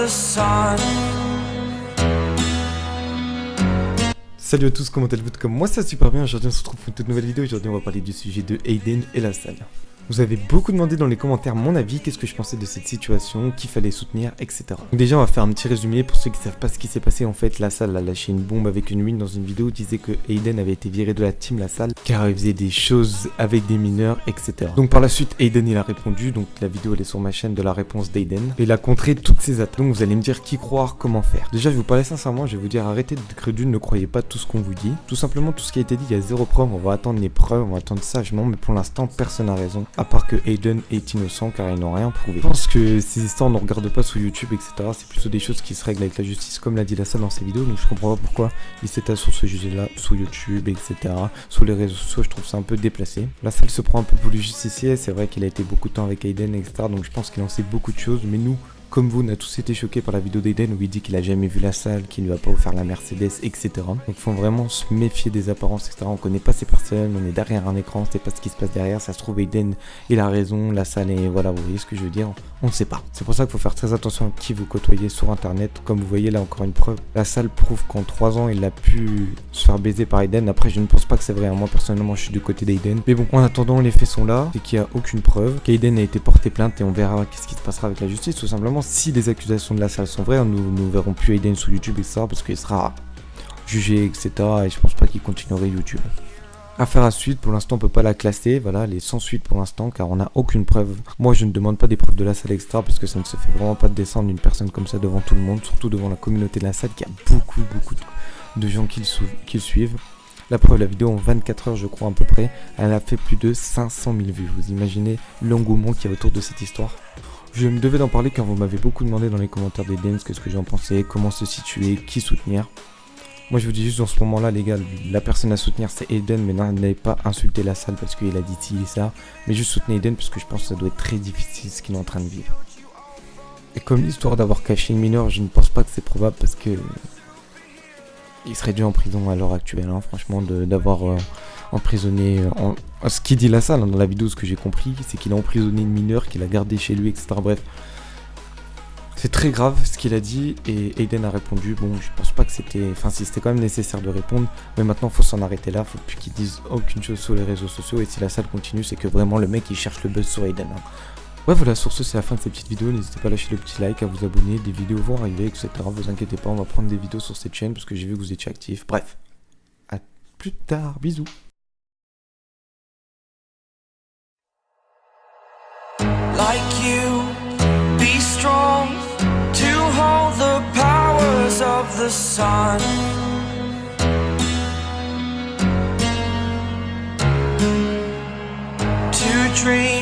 the sun. Salut à tous, comment allez-vous? Comme moi ça va super bien, aujourd'hui on se retrouve pour une toute nouvelle vidéo. Aujourd'hui on va parler du sujet de Aiden et la salle. Vous avez beaucoup demandé dans les commentaires mon avis, qu'est-ce que je pensais de cette situation, qu'il fallait soutenir, etc. Donc déjà on va faire un petit résumé pour ceux qui savent pas ce qui s'est passé. En fait, la salle a lâché une bombe avec une win dans une vidéo, disait que Aiden avait été viré de la team la salle car il faisait des choses avec des mineurs, etc. Donc par la suite Aiden il a répondu, donc la vidéo elle est sur ma chaîne de la réponse d'Aiden. Et il a contré toutes ces attaques. Donc vous allez me dire qui croire, comment faire. Déjà je vais vous parler sincèrement, je vais vous dire arrêtez d'être crédule, ne croyez pas tout ce qu'on vous dit. Tout simplement tout ce qui a été dit, il y a zéro preuve, on va attendre les preuves, on va attendre sagement, mais pour l'instant personne n'a raison, à part que Aiden est innocent car ils n'ont rien prouvé. Je pense que ces histoires on ne regarde pas sur YouTube, etc. C'est plutôt des choses qui se règlent avec la justice, comme l'a dit la salle dans ses vidéos. Donc je comprends pas pourquoi il s'étale sur ce sujet là, sur YouTube, etc. Sur les réseaux sociaux, je trouve ça un peu déplacé. La salle se prend un peu pour le justicier, c'est vrai qu'il a été beaucoup de temps avec Aiden, etc. Donc je pense qu'il en sait beaucoup de choses, mais nous, comme vous, on a tous été choqués par la vidéo d'Aiden où il dit qu'il a jamais vu la salle, qu'il ne va pas offrir la Mercedes, etc. Donc il faut vraiment se méfier des apparences, etc. On connaît pas ces personnes, on est derrière un écran, on sait pas ce qui se passe derrière. Ça se trouve Aiden, il a raison, la salle est... Voilà, vous voyez ce que je veux dire, on ne sait pas. C'est pour ça qu'il faut faire très attention à qui vous côtoyez sur internet. Comme vous voyez là, encore une preuve, la salle prouve qu'en 3 ans, il a pu se faire baiser par Aiden. Après, je ne pense pas que c'est vrai, moi personnellement, je suis du côté d'Aiden. Mais bon, en attendant, les faits sont là, c'est qu'il n'y a aucune preuve, qu'Aiden a été porté plainte et on verra qu'est-ce qui se passera avec la justice, tout simplement. Si les accusations de la salle sont vraies, nous ne verrons plus Aiden sur YouTube, etc. parce qu'il sera jugé, etc. Et je pense pas qu'il continuerait YouTube. Affaire à suite, pour l'instant on peut pas la classer, voilà, elle est sans suite pour l'instant car on n'a aucune preuve. Moi je ne demande pas des preuves de la salle, etc. parce que ça ne se fait vraiment pas de descendre une personne comme ça devant tout le monde, surtout devant la communauté de la salle qui a beaucoup de gens qui le suivent. La preuve, la vidéo en 24 heures je crois à peu près, elle a fait plus de 500 000 vues. Vous imaginez l'engouement qu'il y a autour de cette histoire? Je me devais d'en parler car vous m'avez beaucoup demandé dans les commentaires d'Aiden ce que j'en pensais, comment se situer, qui soutenir. Moi je vous dis juste dans ce moment là les gars, la personne à soutenir c'est Aiden, mais n'allez pas insulter la salle parce qu'il a dit ci et ça, mais juste soutenez Aiden parce que je pense que ça doit être très difficile ce qu'il est en train de vivre. Et comme l'histoire d'avoir caché une mineure, je ne pense pas que c'est probable parce que il serait dû en prison à l'heure actuelle, hein, franchement, d'avoir emprisonné... Ce qu'il dit la salle, hein, dans la vidéo, ce que j'ai compris, c'est qu'il a emprisonné une mineure, qu'il a gardé chez lui, etc. Bref, c'est très grave ce qu'il a dit et Aiden a répondu. Bon, je pense pas que c'était... Enfin, si c'était quand même nécessaire de répondre, mais maintenant, faut s'en arrêter là. Faut plus qu'il dise aucune chose sur les réseaux sociaux et si la salle continue, c'est que vraiment le mec, il cherche le buzz sur Aiden. Hein. Ouais voilà, sur ce c'est la fin de cette petite vidéo, n'hésitez pas à lâcher le petit like, à vous abonner, des vidéos vont arriver, etc. Vous inquiétez pas, on va prendre des vidéos sur cette chaîne parce que j'ai vu que vous étiez actifs. Bref, à plus tard, bisous. Like you, be strong to hold the powers of the sun. To dream